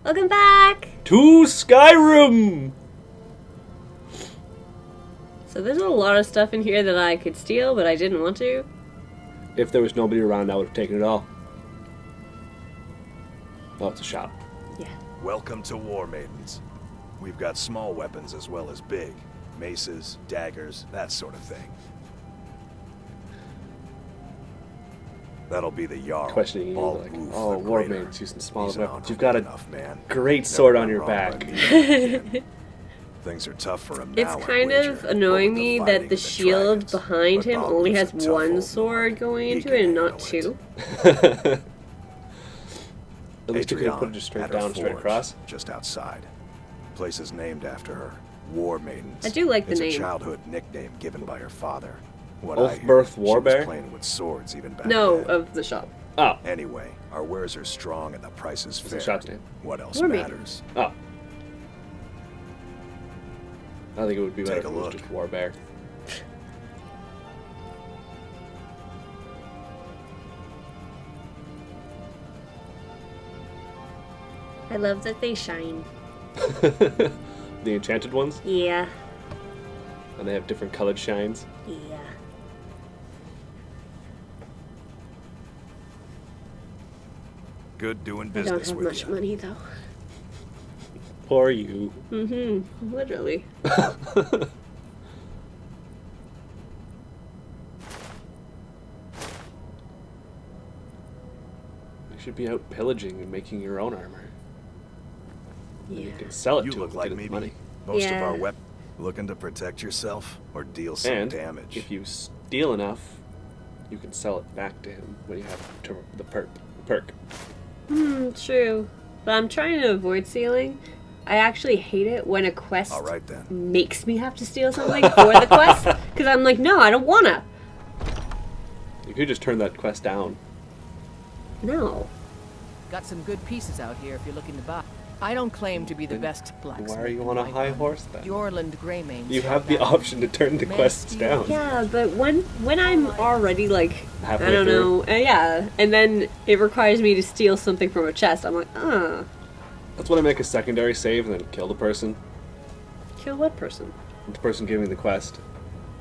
Welcome back! To Skyrim! So there's a lot of stuff in here that I could steal, but I didn't want to. If there was nobody around, I would have taken it all. Oh, it's a shop. Yeah. Welcome to War Maidens. We've got small weapons as well as big. Maces, daggers, that sort of thing. That'll be the Jarl. Questioning you, All like, Ulf oh, the War Greater. Maidens using small He's weapons. an You've got a enough man. great Never sword on been your wrong back. by me again. Things are tough for him now. It's I kind wager, of annoying but with me the that fighting the of shield dragons, behind but him Balgruuf's only a has tough one old sword lord. going He into can it and not handle two. At least you could have put it just straight at her down, straight forge, across. Just outside. Place is named after her. War Maidens. I do like the it's name. a childhood nickname given by her father. What Oathbirth I hear, she Warbear? was playing with swords even back No, then. of the shop. Oh. Anyway, our wares are strong and the price is What's fair. the shop's name? What else War matters? Oh. I think it would be better Take if a it was look. just Warbear. I love that they shine. The enchanted ones? Yeah. And they have different colored shines. Yeah. Good doing I business don't have with much you. money though. Poor you. Mm-hmm. Literally. You should be out pillaging and making your own armor. Yeah. You can sell it You to look him like and get maybe money. most of Yeah. our weapons. Looking to protect yourself or deal some And damage. if you steal enough, you can sell it back to him when you have the perk. True. But I'm trying to avoid stealing. I actually hate it when a quest All right then. makes me have to steal something for the quest. Because I'm like, no, I don't wanna. You could just turn that quest down. No. Got some good pieces out here if you're looking to buy. I don't claim to be the Then best blacksmith. Why are you in on a Whiterun. high horse then? Yorland Greymanes. You have the option to turn the quests down. Yeah, but when I'm already like, Halfway I don't through. know, yeah, and then it requires me to steal something from a chest, I'm like, That's when I make a secondary save and then kill the person. kill what person? The person giving the quest.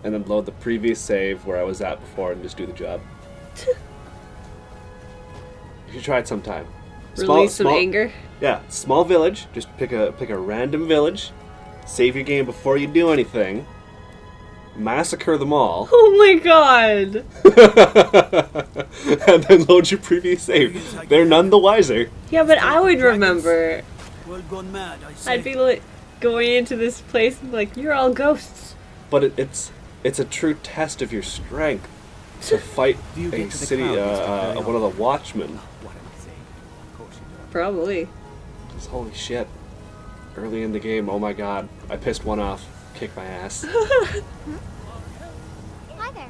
And then load the previous save where I was at before and just do the job. You should try it sometime. Release some anger. Yeah, small village. Just pick a random village. Save your game before you do anything. Massacre them all. Oh my god! And then load your previous save. They're none the wiser. Yeah, but I would remember. Well gone mad, I say. I'd be like going into this place and be like, you're all ghosts. But it's a true test of your strength to fight Do you a get to the city, crowd, Mr. Kurio? one of the watchmen. What am I saying? Of course you do. Probably. Just holy shit. Early in the game, oh my god, I pissed one off. Kick my ass. Hi there.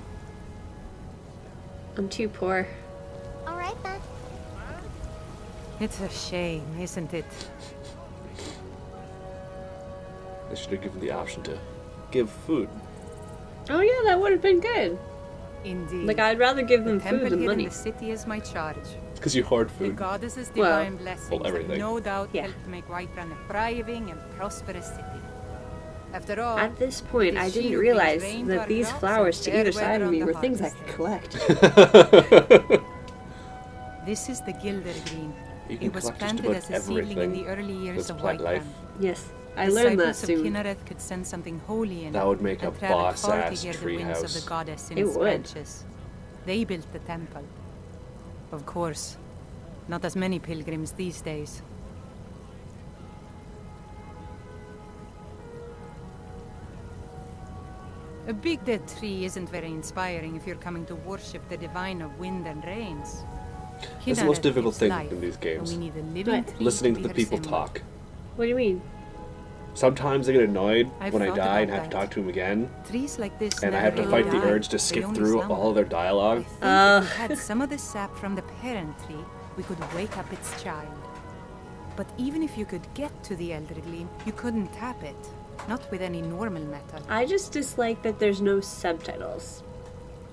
I'm too poor. All right then. It's a shame, isn't it? They should have given the option to give food. Oh yeah, that would have been good. Indeed. Like, I'd rather give them the food temple than here money. in the city is my charge. Because you hoard The food. goddess's Well, divine blessings have everything. no doubt Yeah. helped make Whiterun a thriving and prosperous city. After all, At this point, the I didn't shield realize brings rain that our these crops flowers and to fair either side weather of on me the were things I harvest could day. collect. this is the Gilder Green. You can It was collect just planted about as a seedling in everything the early years that's of plant Whiterun. life. Yes, I learned that Disciples of soon. Kinnereth could sense something holy in That it would make a and traveled far to boss-ass hear the winds of treehouse. the goddess in It its would. branches. They built the temple. Of course, not as many pilgrims these days. A big dead tree isn't very inspiring if you're coming to worship the divine of wind and rains. That's the most Kinnereth difficult gives thing life, in these games. and we need a living What? tree Listening to be the her people symbol. talk. What do you mean? Sometimes I get annoyed I've when I thought die and about have to that. talk to them again. Trees like this And I never have to really fight the die. urge to They skip only through slumber. all of their I dialogue. think if we had some of the sap from the parent tree, we could wake up its child. But even if you could get to the Elder Gleam, you couldn't tap it. Not with any normal method. I just dislike that there's no subtitles.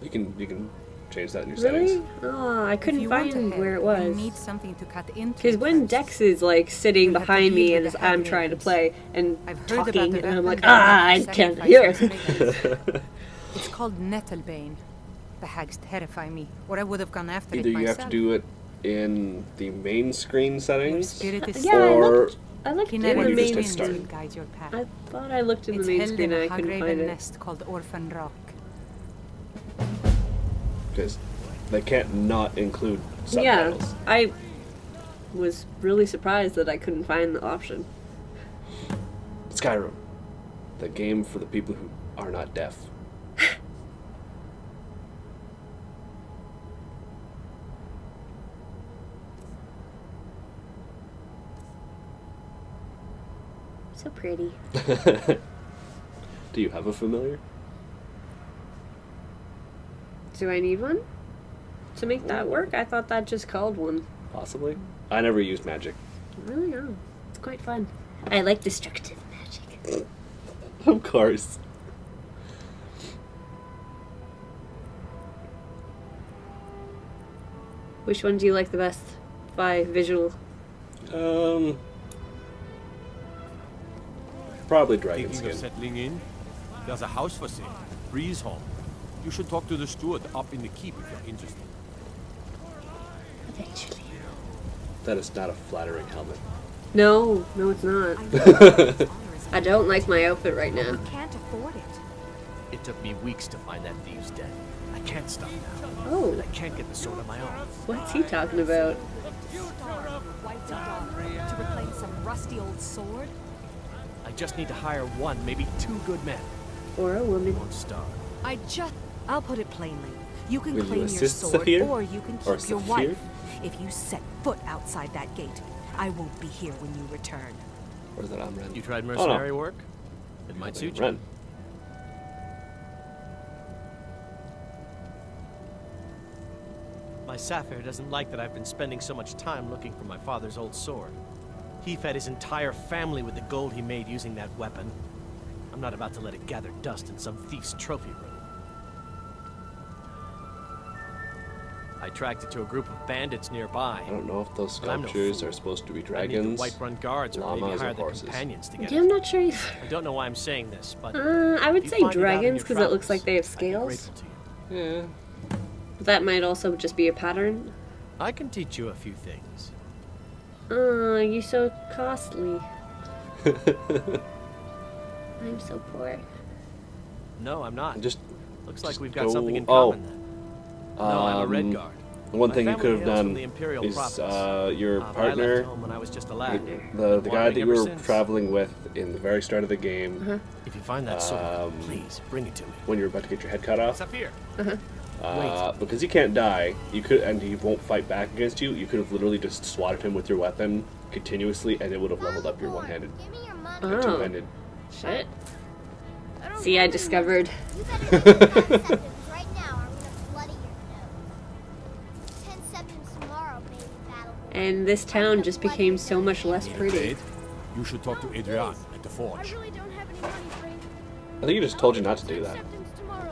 You can change that in your Really? settings. Oh, I If couldn't you want find a head, where it you was. need something to cut into. Because it when first. Dex is like sitting You'll have to behind me deal and with the I'm head trying to ladies. play and I've heard about talking, the and I'm weapon like, that I you can't hear. sacrifice maidens. It's called Nettlebane. The hags terrify me, or I would have gone after Either it you myself. have to do it in the main screen Your settings, spirit is Yeah, I or looked in Kinetic the you just main hit winds start. will guide your path. I thought I looked in It's the main held screen in and a I couldn't Hagraven find it. nest called Orphan Rock. because they can't not include Yeah, subtitles. I was really surprised that I couldn't find the option. Skyrim, the game for the people who are not deaf. So pretty. Do you have a familiar? Do I need one to make that work? I thought that just called one. Possibly. I never used magic. Really? No. It's quite fun. I like destructive magic. Of course. Which one do you like the best by visual? Probably dragon Thinking of skin. settling in? There's a house for sale. Breeze Home. You should talk to the steward up in the keep if you're interested. Eventually. That is not a flattering helmet. No, it's not. I don't like my outfit right now. Can't afford it. It took me weeks to find that thieves' den. I can't stop now. Oh, And I can't get the sword on my own. what's he talking about? To reclaim some rusty old sword? I just need to hire one, maybe two good men. Or a I woman. won't starve. I'll put it plainly. You can Will you claim your assist sword, Saphir? or you can Or keep your Saphir? wife. If you set foot outside that gate, I won't be here when you return. Or is that Amren? You tried Oh, no. mercenary work? It might suit you. Ren. My Saphir doesn't like that I've been spending so much time looking for my father's old sword. He fed his entire family with the gold he made using that weapon. I'm not about to let it gather dust in some thief's trophy room. I tracked it to a group of bandits nearby. I don't know if those But I'm no sculptures fool. are supposed to be I need dragons. the Whiterun guards or maybe llamas, or hire the horses. companions to get Yeah, I'm it. not sure either. I don't know why I'm saying this, but I would if you say find it out in dragons your because it looks like travels, they have I'd be scales. grateful to you. Yeah. But that might also just be a pattern. I can teach you a few things. You're so costly. I'm so poor. No, I'm not. Just Looks like just we've got go- something in oh. common then. No, I'm a Red Guard. The one My thing you family could have hails from done the Imperial is province. your But I partner, left home when I was just a lad. the Been guy that you wandering were ever since. traveling with in the very start of the game, If you find that sword, Um, please bring it to me. when you're about to get your head cut off, Saphir. because he can't die, you could, and he won't fight back against you. You could have literally just swatted him with your weapon continuously, and it would have leveled up your one-handed, Give me your money. Oh. two-handed. Shit. I don't See, I want discovered. You better give me 5 seconds right now, or I'm gonna bloody your nose. 10 seconds tomorrow, baby battle. And this town just became so much less pretty. Aid? You should talk to Adrian at the I forge. really don't have any money, Frank. I think he just told you not to do that.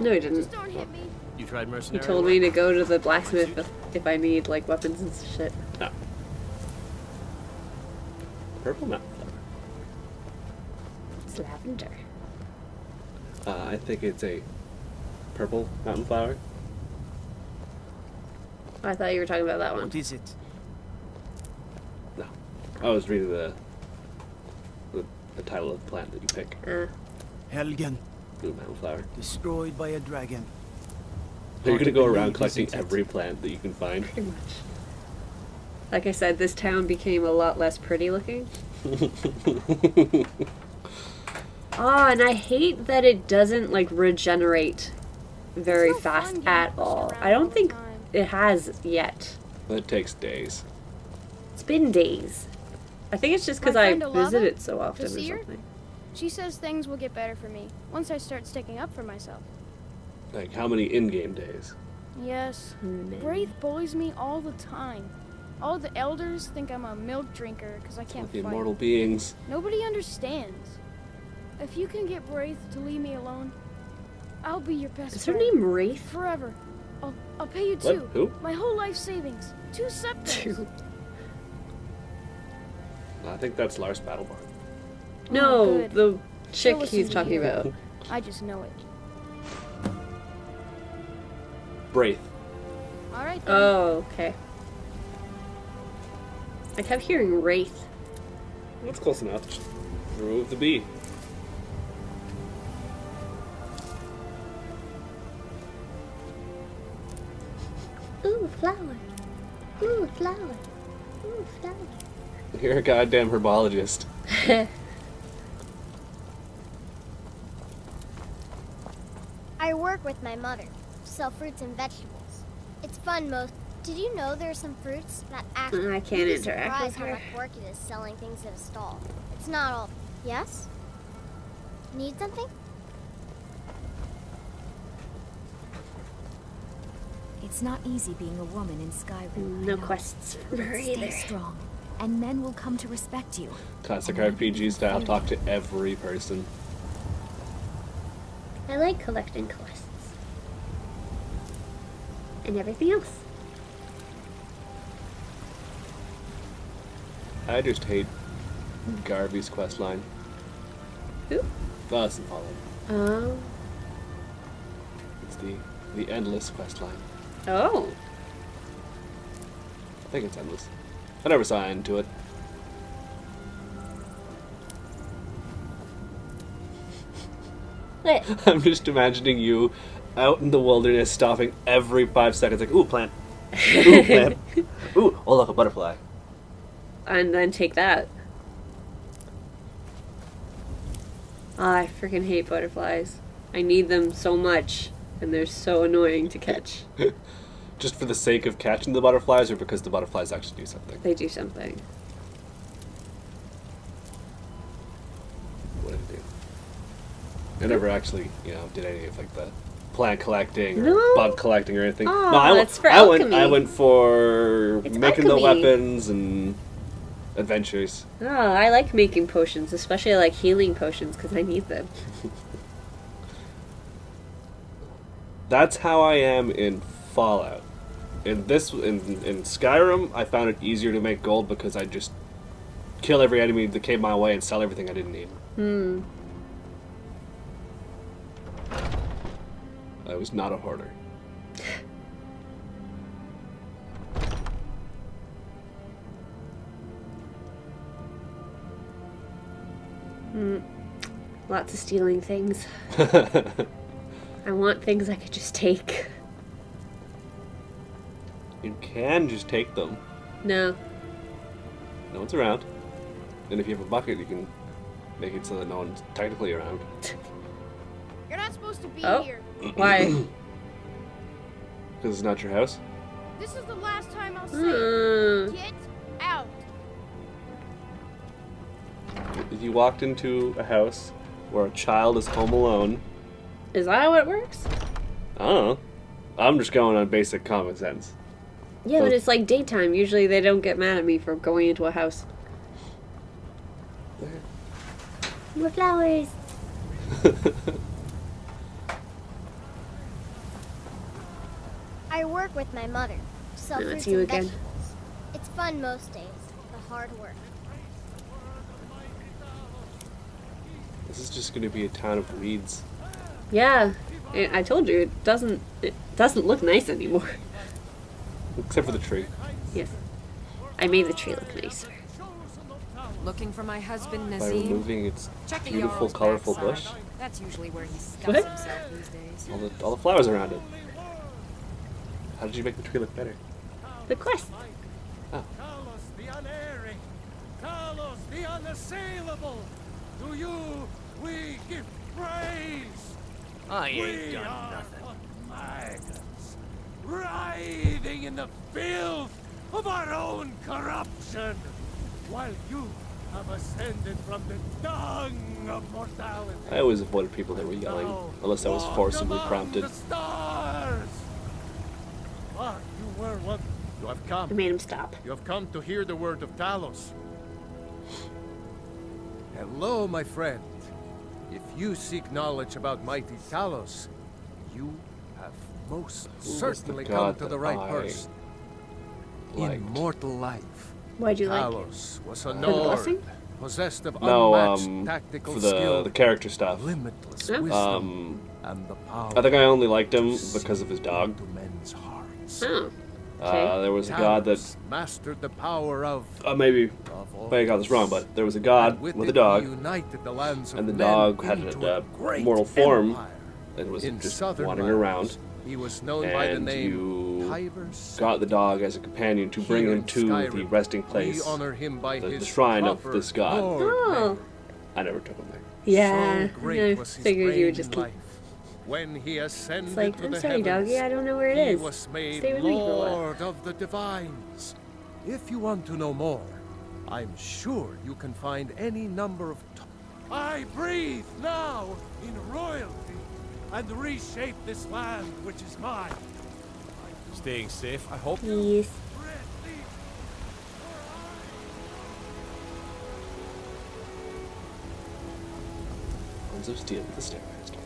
No, he didn't. Just don't hit me. You tried He mercenary told work? me to go to the blacksmith if I need like weapons and shit. No. Purple map. It's lavender. I think it's a purple mountain flower. I thought you were talking about that one. What is it? No, I was reading the title of the plant that you pick. Helgen. Blue mountain flower. Destroyed by a dragon. So you're gonna go around believe, collecting isn't it? every plant that you can find. Pretty much. Like I said, this town became a lot less pretty looking. Oh, and I hate that it doesn't like regenerate very So fun fast getting at pushed all. around I don't all the think time. it has yet. That takes days. It's been days. I think it's just because My I friend Alava, visit it so often or the seer? something. She says things will get better for me once I start sticking up for myself. Like how many in-game days? Yes. Men. Braith bullies me all the time. All the elders think I'm a milk drinker because I can't The fight. immortal beings. Nobody understands. If you can get Braith to leave me alone, I'll be your best Is her friend. name Wraith? Forever. I'll pay you What? 2. Who? My whole life savings. 2 septims. I think that's Lars Battleborn. No, good. the chick listen he's to talking you. about. I just know it. Braith. All right then. Oh, okay. I kept hearing Wraith. That's close enough. Just remove the B. Ooh, flower. Ooh, flower. Ooh, flower. You're a goddamn herbologist. I work with my mother. Sell fruits and vegetables. It's fun most. Did you know there are some fruits that actually... I can't You'd be interact with surprised how her. much work it is selling things at a stall. It's not all... Yes? Need something? It's not easy being a woman in Skyrim. No quests for her Stay either. strong, and men will come to respect you. Classic RPG style. Talk to every person. I like collecting quests. And everything else. I just hate Garvey's quest line. Who? Oh, it's follow. Oh. It's the endless quest line. Oh. I think it's endless. I never saw an end to it. What? I'm just imagining you out in the wilderness, stopping every 5 seconds, like, ooh, plant. Ooh, plant. Ooh, oh, look, a butterfly. And then take that. I freaking hate butterflies. I need them so much, and they're so annoying to catch. Just for the sake of catching the butterflies, or because the butterflies actually do something? They do something. What did it do? I never actually, did any of like the plant collecting or No. bug collecting or anything. Oh, no, it's for I alchemy. went for It's making the alchemy. weapons and adventures. Oh, I like making potions, especially I like healing potions because I need them. That's how I am in Fallout. In Skyrim, I found it easier to make gold because I just kill every enemy that came my way and sell everything I didn't need. I was not a hoarder. Lots of stealing things. I want things I could just take. You can just take them. No. No one's around. And if you have a bucket, you can make it so that no one's technically around. You're not supposed to be Oh. here. Why? Because it's not your house. This is the last time I'll say it. Get out. If you walked into a house where a child is home alone, Is that how it works? I don't know. I'm just going on basic common sense. Yeah, but it's like daytime. Usually they don't get mad at me for going into a house. More flowers. I work with my mother. Sell No, fruits it's you and again. vegetables. It's fun most days. The hard work. This is just going to be a town of weeds. Yeah, I told you it doesn't look nice anymore. Except for the tree. Yes, I made the tree look nicer. Looking for my husband, By Nazim? removing its Check the beautiful, Jarl's colorful backside. bush. That's usually where he stuffs What? himself these days. All the flowers around it. How did you make the tree look better? The quest. Oh. Talos the unerring, Talos the unassailable. To you we give praise. I We ain't done are nothing. but maggots, writhing in the filth of our own corruption, while you have ascended from the dung of mortality. I always avoided people that were yelling, unless I was Walk forcibly among prompted. The stars. But you were one. You have I come. made him stop. You have come to hear the word of Talos. Hello, my friend. If you seek knowledge about mighty Talos, you have have most was certainly the come god to the that right I person. liked? Immortal life. Why'd you like? Talos was a For the blessing? Nord, possessed of No, unmatched tactical for skill, the character stuff. limitless Oh. wisdom, and the power I think I only liked him to because of his see dog. into men's hearts. Oh. Okay. There was a god that Talos mastered the power of maybe all I got this wrong, things. but there was a god And with it a dog, he united the lands of and the men dog had into a great mortal form empire. and was In just southern wandering lands, around. he was known by the And name you Tiber's got the dog as a companion to bring Here him in to the Skyrim, resting we place, honor him by the his shrine of proper this god. Lord Oh. name. I never took him there. Yeah. So great I was his figured you reign would just in keep. life. When he ascended It's like, to I'm the sorry, heavens, doggy. I don't know where it he is. was made Stay with me for a while. Lord of the Divines. If you want to know more, I'm sure you can find any number of. I breathe now in royalty and reshape this land, which is mine. Staying safe, I hope. Yes. Horns of Steel with the Stairmaster.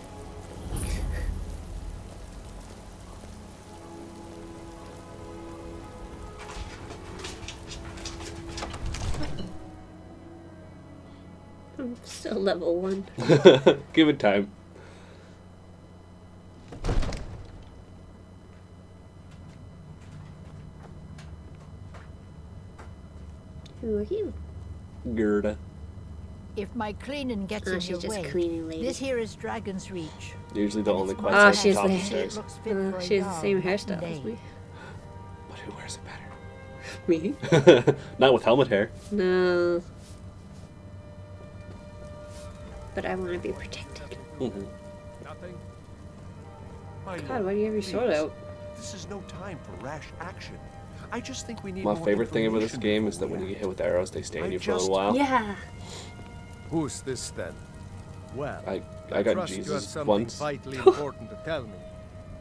I'm still level 1. Give it time. Who are you? Gerda. If my cleaning gets Oh, in she's your just way, cleaning lady. this here is Dragon's Reach. Usually the only quest Oh, at the she's top the- of the stairs. Looks fit for a She has the dog, same night and hairstyle as day. me. But who wears it better? Me? Not with helmet hair. No. But I want to be protected. Mm-hmm. Nothing. God, why do you have your sword out? This is no time for rash action. I just think we need My more favorite thing about this information game is that before when you we get hit with arrows, they stay in I you for a just- little while. Yeah. Who's this then? Well, I got trust you have Jesus something once. vitally important to tell me.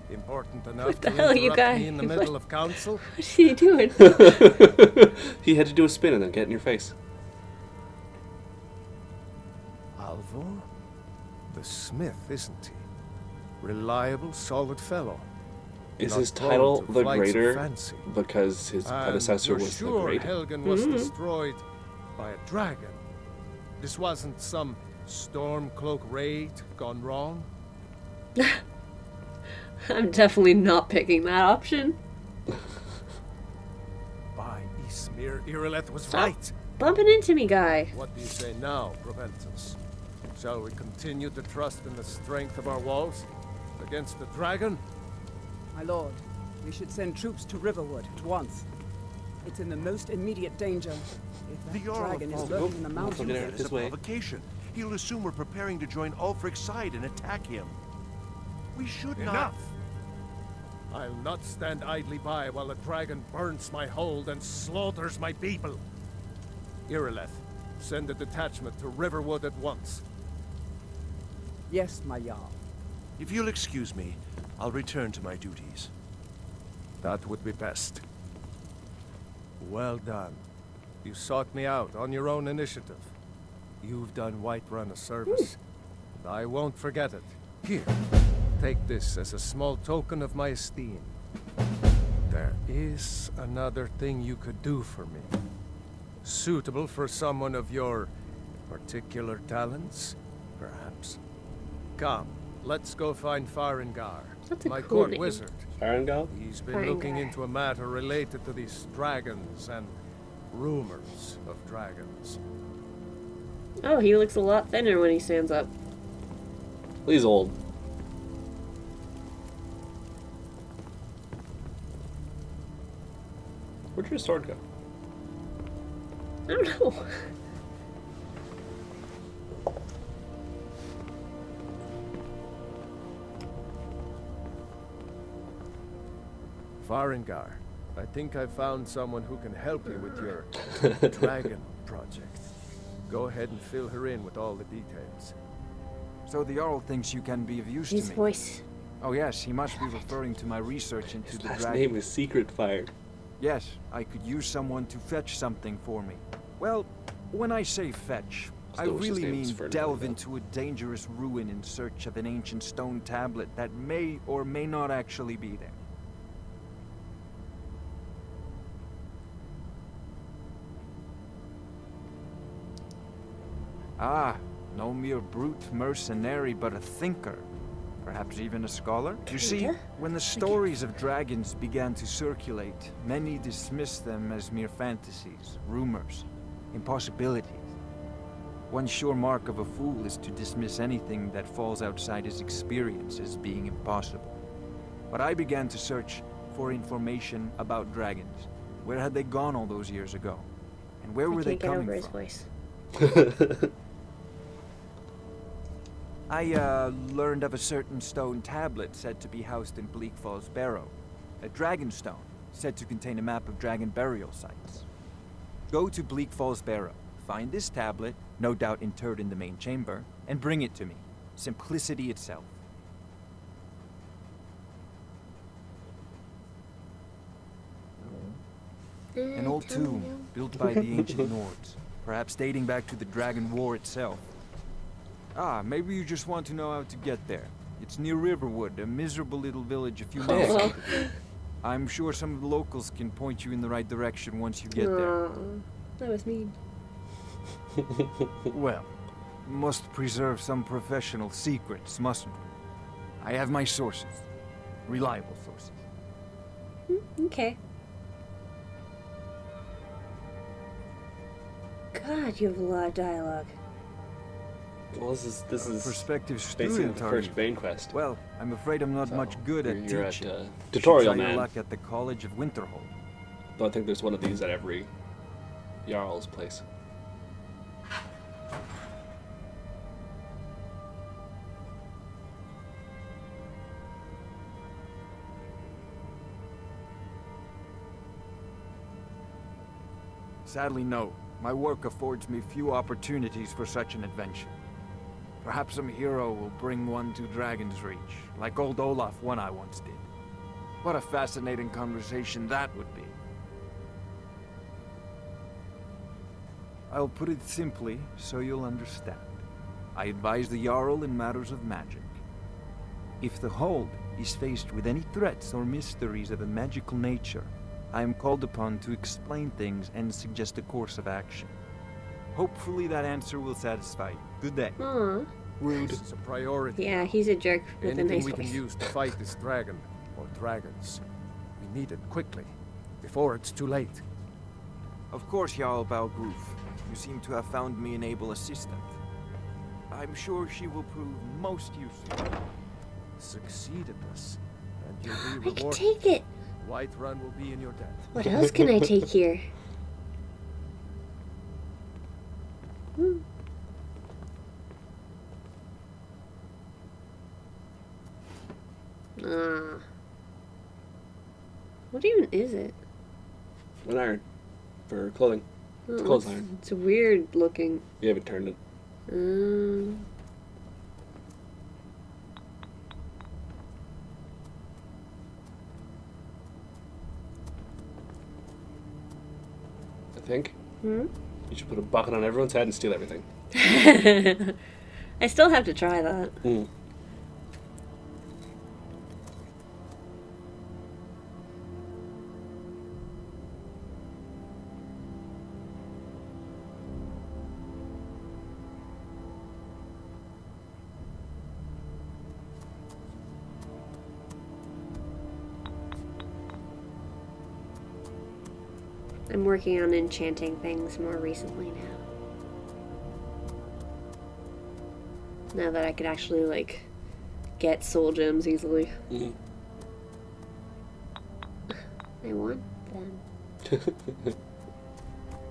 Important enough What the to hell, you interrupt guys? me in the middle of council? What's he doing? He had to do a spin and then get in your face. Alvor? The smith, isn't he? Reliable, solid fellow. Is Not his prone title to the flights of Greater fancy. because his And predecessor you're was sure the Great? Helgen was Mhm. destroyed by a dragon. This wasn't some Stormcloak raid gone wrong. I'm definitely not picking that option. By Ysmir, Irileth was Stop right. bumping into me, guy. What do you say now, Proventus? Shall we continue to trust in the strength of our walls against the dragon? My lord, we should send troops to Riverwood at once. It's in the most immediate danger. If that The Jarl dragon is of lurking in the Look mountains, at it That is this a way. provocation. He'll assume we're preparing to join Ulfric's side and attack him. We should not. Enough! I'll not stand idly by while the dragon burns my hold and slaughters my people. Irileth, send a detachment to Riverwood at once. yes, my Jarl. If you'll excuse me, I'll return to my duties. That would be best. Well done. You sought me out on your own initiative. You've done Whiterun a service, and I won't forget it. Here, take this as a small token of my esteem. There is another thing you could do for me. Suitable for someone of your particular talents, perhaps. Come, let's go find Farengar, That's a my cool court name. wizard. Farengal? He's been looking Farengar. into a matter related to these dragons and rumors of dragons. Oh, he looks a lot thinner when he stands up. He's old. Where'd your sword go? I don't know. Farengar, I think I found someone who can help you with your dragon project. Go ahead and fill her in with all the details. So the Jarl thinks you can be of use His to me. voice. Oh yes, he must be referring to my research into His the last dragon. name is Secret Fire. Yes, I could use someone to fetch something for me. Well, when I say fetch, I Still wish his really name was mean Ferdinand, delve though. into a dangerous ruin in search of an ancient stone tablet that may or may not actually be there. Ah, no mere brute mercenary, but a thinker. Perhaps even a scholar? You see, when the stories of dragons began to circulate, many dismissed them as mere fantasies, rumors, impossibilities. One sure mark of a fool is to dismiss anything that falls outside his experience as being impossible. But I began to search for information about dragons. Where had they gone all those years ago? And where were they coming from? I can't get over his voice. I learned of a certain stone tablet said to be housed in Bleak Falls Barrow. A dragon stone, said to contain a map of dragon burial sites. Go to Bleak Falls Barrow, find this tablet, no doubt interred in the main chamber, and bring it to me. Simplicity itself. An old tomb, built by the ancient Nords, perhaps dating back to the Dragon War itself. Ah, maybe you just want to know how to get there. It's near Riverwood, a miserable little village a few miles south of here. I'm sure some of the locals can point you in the right direction once you get there. That was mean. Well, must preserve some professional secrets, mustn't we? I have my sources. Reliable sources. Okay. God, you have a lot of dialogue. Well, this is prospective basically student, the first main quest. Well, I'm afraid I'm not much good at you're teaching. at, You should tutorial try your man. luck at the College of Winterhold. Though I think there's one of these at every Jarl's place. Sadly, no. My work affords me few opportunities for such an adventure. Perhaps some hero will bring one to Dragon's Reach, like old Olaf one I once did. What a fascinating conversation that would be. I'll put it simply so you'll understand. I advise the Jarl in matters of magic. If the Hold is faced with any threats or mysteries of a magical nature, I am called upon to explain things and suggest a course of action. Hopefully that answer will satisfy you. Good day. Aww. Rude. This is a priority. Yeah, he's a jerk with a Anything nice we voice. can use to fight this dragon, or dragons, we need it quickly, before it's too late. Of course, Jarl Balgroof. You seem to have found me an able assistant. I'm sure she will prove most useful. Succeed at this, and you'll be I can rewarded. take it. Whiterun will be in your debt. What else can I take here? What even is it? An iron for clothing. It's clothes iron. It's weird looking. You haven't turned it. I think. You should put a bucket on everyone's head and steal everything. I still have to try that. I'm working on enchanting things more recently now. Now that I could actually, like, get soul gems easily. I want them.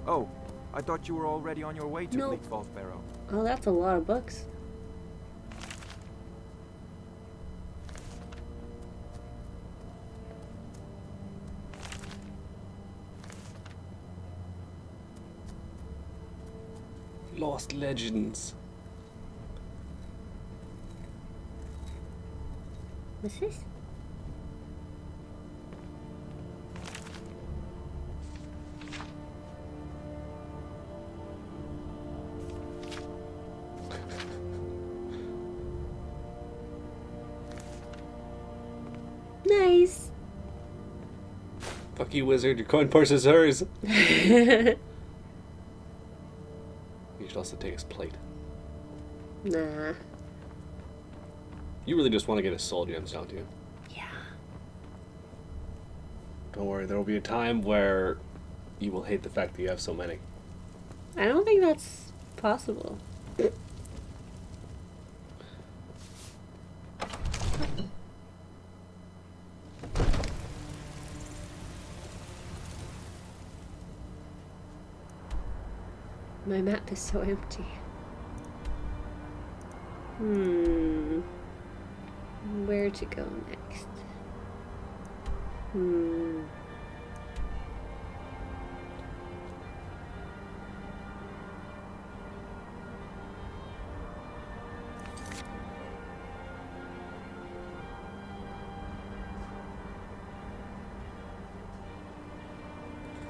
Oh, I thought you were already on your way to Bleak Falls Barrow. Oh, that's a lot of books. Lost Legends. What's this? please? Fuck you, wizard. Your coin purse is hers. You should also take his plate. Nah. You really just want to get his soul gems, don't you? Yeah. Don't worry, there will be a time where you will hate the fact that you have so many. I don't think that's possible. My map is so empty. Where to go next?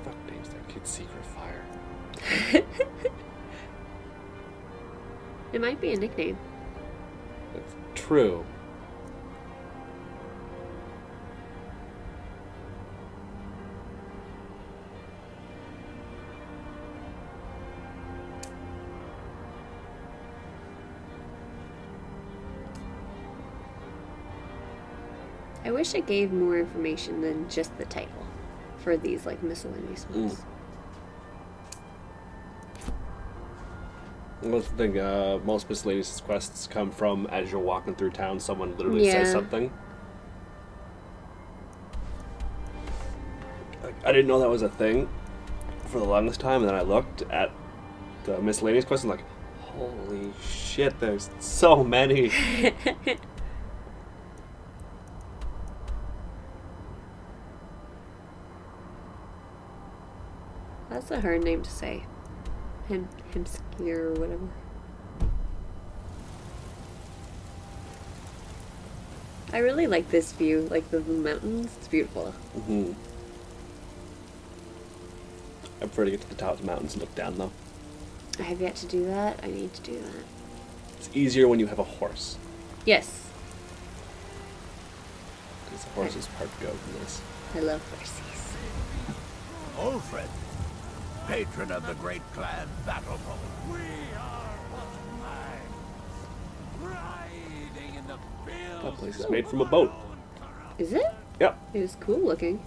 Fuck names that kid's secret fire. It might be a nickname. That's true. I wish it gave more information than just the title for these like miscellaneous ones. Most thing, most miscellaneous quests come from as you're walking through town. Someone literally says something. Like, I didn't know that was a thing for the longest time, and then I looked at the miscellaneous quests and like, holy shit! There's so many. That's a hard name to say. Hemsky or whatever. I really like this view, like the mountains. It's beautiful. I prefer to get to the top of the mountains and look down, though. I have yet to do that. I need to do that. It's easier when you have a horse. Yes. Because the horse is part goat in this. I love horses. Ulfred, patron of the great clan Battlefold. We are riding in the fields. That place is made from a boat. Is it? Yep. It was cool looking.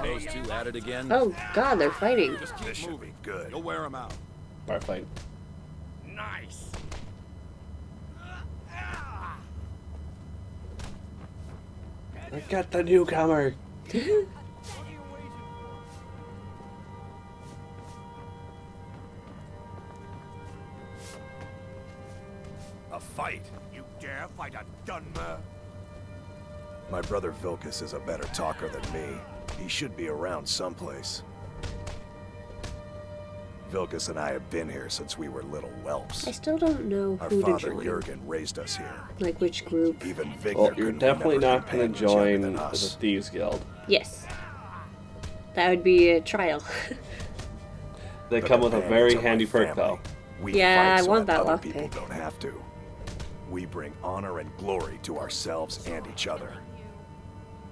Phase 2 at it again. Oh god, they're fighting. This should be good. You'll wear them out. Bar fight. Nice. I got the newcomer. A fight. You dare fight a Dunmer? My brother Vilkas is a better talker than me. He should be around someplace. Vilkas and I have been here since we were little whelps. I still don't know Our who to father join. Jurgen raised us here. Like which group? Even Vigner Well, you're couldn't definitely remember not going to companions younger join than the us. Thieves Guild. Yes. That would be a trial. They But come with a advantage very of my handy perk, family. though. We Yeah, fight I so want that other lockpick. people don't have to. We bring honor and glory to ourselves and each other.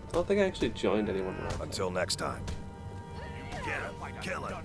I don't think I actually joined anyone. Until next time. Get him, kill him.